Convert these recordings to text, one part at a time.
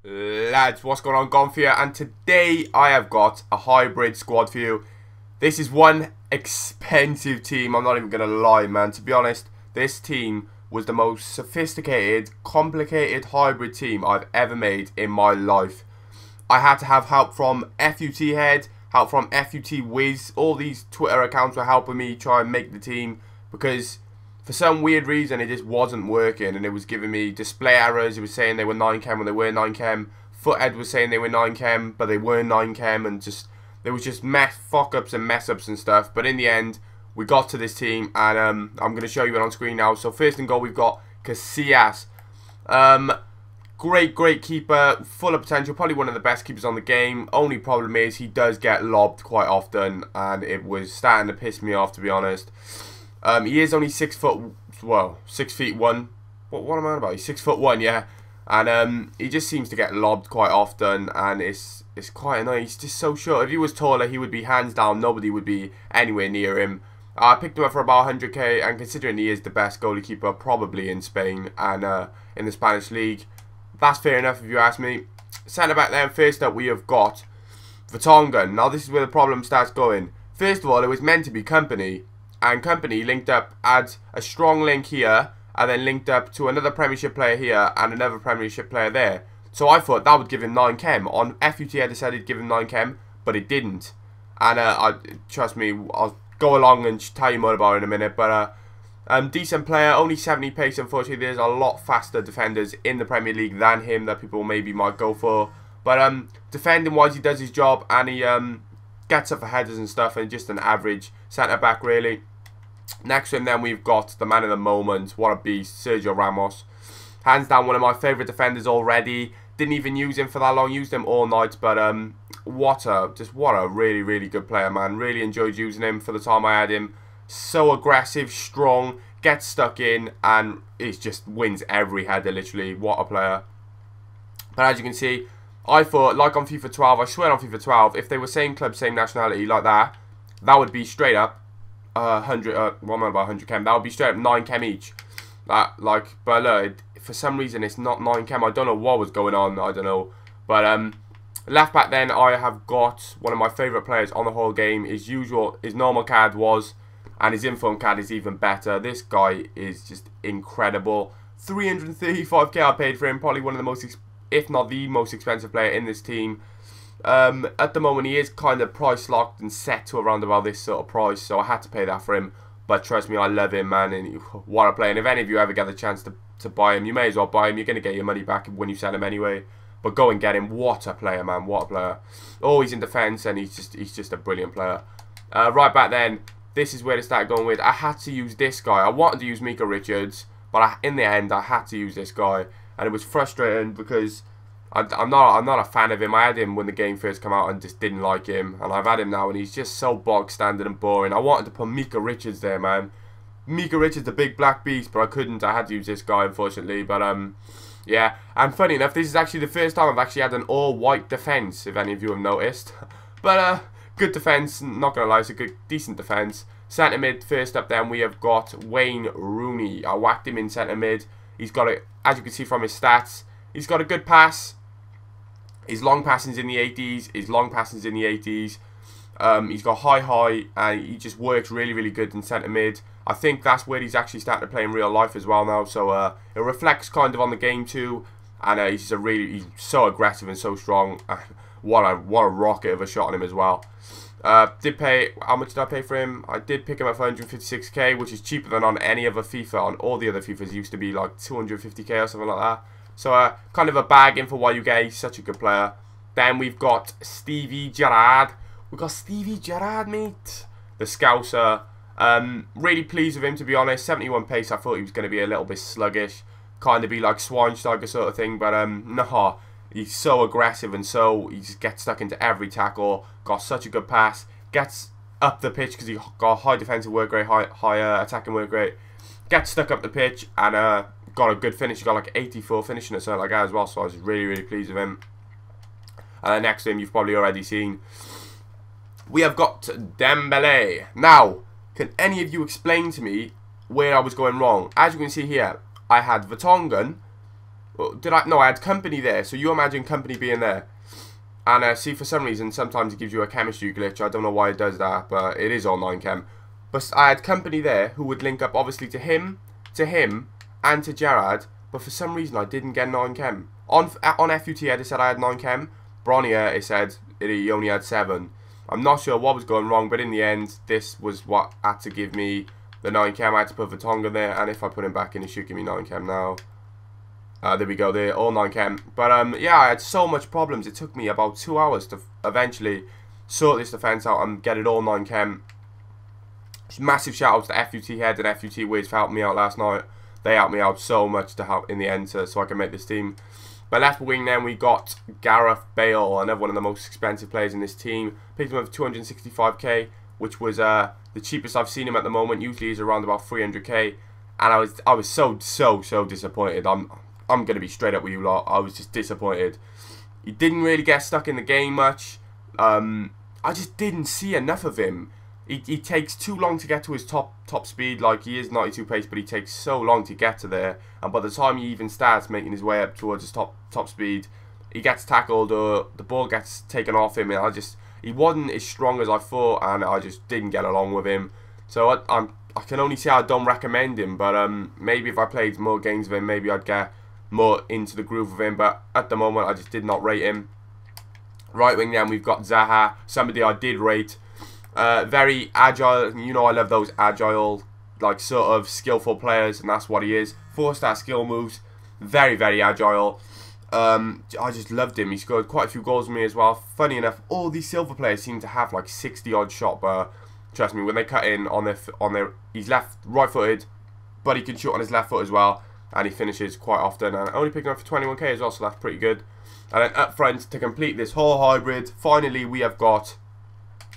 Lads, what's going on? Gone for you, and today I have got a hybrid squad for you. This is one expensive team, I'm not even going to lie, man. To be honest, this team was the most sophisticated, complicated hybrid team I've ever made in my life. I had to have help from FUT Head, help from FUT Wiz. All these Twitter accounts were helping me try and make the team because for some weird reason it just wasn't working, and it was giving me display errors. It was saying they were 9chem when they were 9chem. Foothead was saying they were 9chem but they weren't 9chem, and just there was just fuck ups and mess ups and stuff. But in the end we got to this team, and I'm going to show you it on screen now. So first in goal we've got Casillas. Great keeper, full of potential, probably one of the best keepers on the game. Only problem is he does get lobbed quite often, and it was starting to piss me off, to be honest. He is only 6 foot, well, 6 feet 1. What am I on about? He's 6 foot 1, yeah. And he just seems to get lobbed quite often, and it's quite annoying. He's just so short. If he was taller, he would be hands down. Nobody would be anywhere near him. I picked him up for about 100k, and considering he is the best goalie keeper probably in Spain and in the Spanish league, that's fair enough if you ask me. Centre back then, first up we have got Vertonghen. Now this is where the problem starts going. First of all, it was meant to be Company, and Company linked up, had a strong link here, and then linked up to another Premiership player here and another Premiership player there. So I thought that would give him 9chem. On FUT I decided to give him 9chem, but it didn't. And trust me, I'll go along and tell you more about it in a minute. But decent player, only 70 pace. Unfortunately, there's a lot faster defenders in the Premier League than him that people maybe might go for. But defending wise, he does his job, and he gets up for headers and stuff, and just an average centre back really. Next to him then we've got the man of the moment, what a beast, Sergio Ramos. Hands down one of my favourite defenders already. Didn't even use him for that long, used him all night, but what a really good player, man. Really enjoyed using him for the time I had him. So aggressive, strong, gets stuck in, and it just wins every header literally. What a player. But as you can see, I thought, like on FIFA 12, I swear on FIFA 12, if they were same club, same nationality like that, that would be straight up 100, what am I about 100chem? That would be straight up 9chem each. But look, for some reason it's not 9chem. I don't know what was going on. I don't know. But left back then I have got one of my favourite players on the whole game. His normal card was, and his inform card is even better. This guy is just incredible. 335k I paid for him. Probably one of the most, if not the most expensive player in this team. At the moment he is kind of price locked and set to around about this sort of price, so I had to pay that for him. But trust me, I love him, man, and what a player. And if any of you ever get the chance to buy him, you may as well buy him. You're going to get your money back when you sell him anyway. But go and get him. What a player, man, what a player. Always in defence, and he's just a brilliant player. Right back then, this is where they started going with. I had to use this guy. I wanted to use Mika Richards, but in the end I had to use this guy, and it was frustrating because I'm not a fan of him. I had him when the game first came out and just didn't like him, and I've had him now and he's just so bog standard and boring. I wanted to put Mika Richards there, man. Mika Richards, the big black beast, but I couldn't. I had to use this guy, unfortunately. But yeah. And funny enough, this is actually the first time I've actually had an all-white defence, if any of you have noticed. But good defence, not gonna lie, it's a good, decent defence. Centre mid, first up then we have got Wayne Rooney. I whacked him in centre mid. He's got it, as you can see from his stats, he's got a good pass. His long passing's in the 80s. His long passing's in the 80s. He's got high, and he just works really good in centre mid. I think that's where he's actually starting to play in real life as well now. So it reflects kind of on the game too. And he's so aggressive and so strong. what a rocket of a shot on him as well. Did pay, how much did I pay for him? I did pick him up for 156k, which is cheaper than on any other FIFA. On all the other FIFAs, it used to be like 250k or something like that. So kind of a bargain for what you get. He's such a good player. Then we've got Stevie Gerrard. We've got Stevie Gerrard, mate. The Scouser. Really pleased with him, to be honest. 71 pace. I thought he was going to be a little bit sluggish. Kind of be like Schweinsteiger sort of thing. But no. He's so aggressive, and so he just gets stuck into every tackle. Got such a good pass. Gets up the pitch because he got high defensive work rate, high attacking work rate. Gets stuck up the pitch and got a good finish. He got like 84 finishing or something like that as well. So I was really pleased with him. And next to him, you've probably already seen, we have got Dembele. Now, can any of you explain to me where I was going wrong? As you can see here, I had Vertonghen, Did I? No, I had company there. So you imagine company being there. And see, for some reason, sometimes it gives you a chemistry glitch. I don't know why it does that, but it is online chem. But I had company there who would link up, obviously, to him, and to Gerard. But for some reason, I didn't get 9 chem. On FUT, it said I had 9 chem. Bronnier, it said he only had 7. I'm not sure what was going wrong, but in the end, this was what had to give me the 9 chem. I had to put Vertonghen there, and if I put him back in, it should give me 9 chem now. There we go, there, all 9 chem. But yeah, I had so much problems. It took me about 2 hours to eventually sort this defense out and get it all 9 chem. Massive shout out to FUT Head and FUT Wiz for helping me out last night. They helped me out so much to help in the end so I can make this team. But left wing then we got Gareth Bale, another one of the most expensive players in this team. Picked him up for 265k, which was the cheapest I've seen him at the moment. Usually he's around about 300k, and I was so disappointed. I'm gonna be straight up with you lot. I was just disappointed. He didn't really get stuck in the game much. I just didn't see enough of him. He takes too long to get to his top speed. Like, he is 92 pace, but he takes so long to get to there. And by the time he even starts making his way up towards his top speed, he gets tackled or the ball gets taken off him. And he wasn't as strong as I thought, and I just didn't get along with him. So I can only say I don't recommend him. But maybe if I played more games with him, maybe I'd get more into the groove of him. But at the moment, I just did not rate him. Right wing then we've got Zaha, somebody I did rate. Very agile. You know I love those agile, like, sort of skillful players, and that's what he is. 4-star skill moves, very agile. I just loved him. He scored quite a few goals with me as well. Funny enough, all these silver players seem to have like 60 odd shot, but trust me, when they cut in on their he's right-footed, but he can shoot on his left foot as well, and he finishes quite often, and only picking up for 21k as well, so that's pretty good. And then up front, to complete this whole hybrid, finally we have got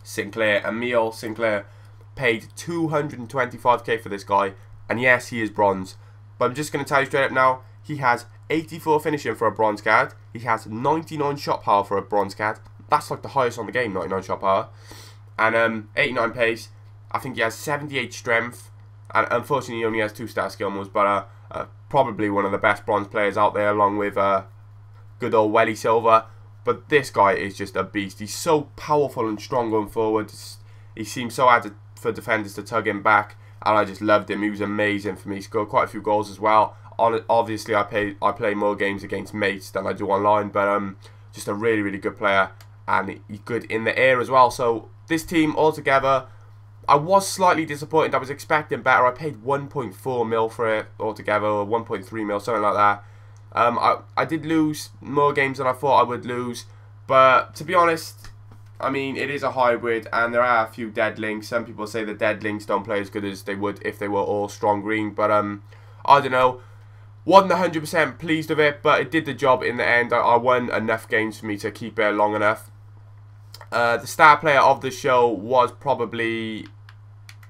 Sinclair. Emile Sinclair. Paid 225k for this guy, and yes, he is bronze, but I'm just going to tell you straight up now, he has 84 finishing for a bronze card, he has 99 shot power for a bronze card. That's like the highest on the game, 99 shot power, and 89 pace. I think he has 78 strength, and unfortunately he only has 2-star skill moves, but probably one of the best bronze players out there, along with good old Welly Silva. But this guy is just a beast. He's so powerful and strong going forward. He seems so hard for defenders to tug him back, and I just loved him. He was amazing for me. He scored quite a few goals as well. Obviously, I play more games against mates than I do online, but just a really good player, and he's good in the air as well. So this team altogether, I was slightly disappointed. I was expecting better. I paid 1.4 mil for it altogether, or 1.3 mil, something like that. I did lose more games than I thought I would lose, but to be honest, I mean, it is a hybrid, and there are a few dead links. Some people say the dead links don't play as good as they would if they were all strong green, but I don't know. Wasn't 100% pleased with it, but it did the job in the end. I won enough games for me to keep it long enough. The star player of the show was probably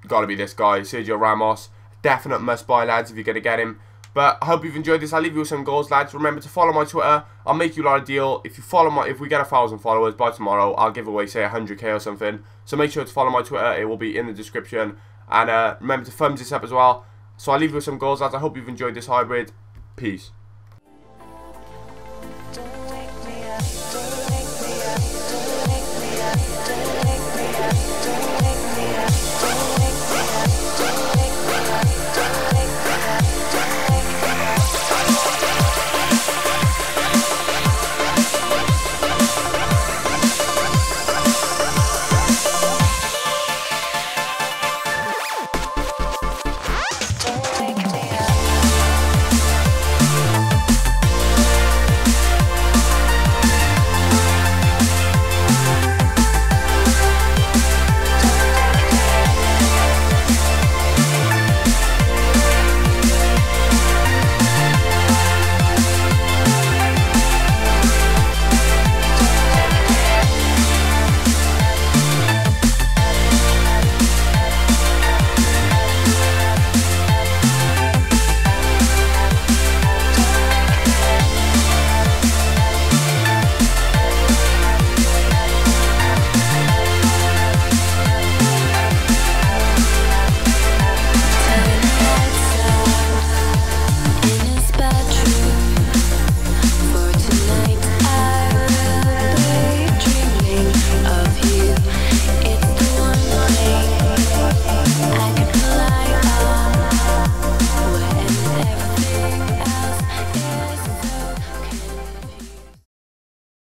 got to be this guy, Sergio Ramos. Definite must buy, lads, if you're going to get him. But I hope you've enjoyed this. I'll leave you with some goals, lads. Remember to follow my Twitter. I'll make you a lot of deal. If we get 1,000 followers by tomorrow, I'll give away, say, 100k or something. So make sure to follow my Twitter. It will be in the description. And remember to thumbs this up as well. So I'll leave you with some goals, lads. I hope you've enjoyed this hybrid. Peace.